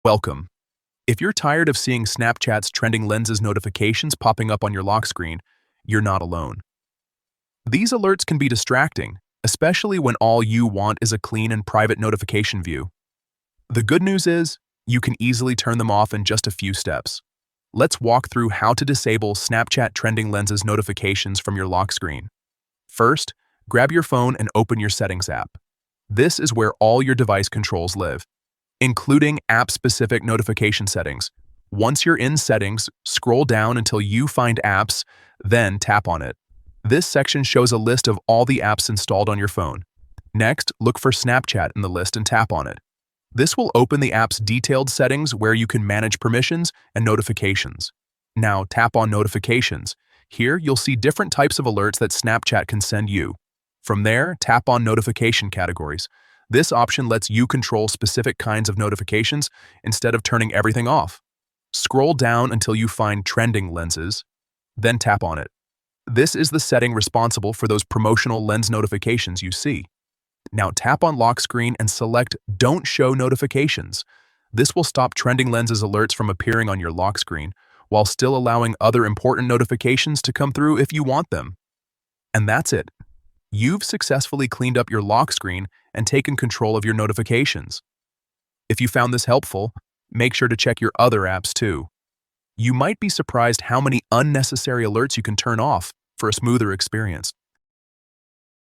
Welcome. If you're tired of seeing Snapchat's trending lenses notifications popping up on your lock screen, you're not alone. These alerts can be distracting, especially when all you want is a clean and private notification view. The good news is, you can easily turn them off in just a few steps. Let's walk through how to disable Snapchat trending lenses notifications from your lock screen. First, grab your phone and open your Settings app. This is where all your device controls live, including app-specific notification settings. Once you're in Settings, scroll down until you find Apps, then tap on it. This section shows a list of all the apps installed on your phone. Next, look for Snapchat in the list and tap on it. This will open the app's detailed settings where you can manage permissions and notifications. Now tap on Notifications. Here, you'll see different types of alerts that Snapchat can send you. From there, tap on Notification Categories. This option lets you control specific kinds of notifications instead of turning everything off. Scroll down until you find Trending Lenses, then tap on it. This is the setting responsible for those promotional lens notifications you see. Now tap on Lock Screen and select Don't Show Notifications. This will stop Trending Lenses alerts from appearing on your lock screen, while still allowing other important notifications to come through if you want them. And that's it. You've successfully cleaned up your lock screen and taken control of your notifications. If you found this helpful, make sure to check your other apps too. You might be surprised how many unnecessary alerts you can turn off for a smoother experience.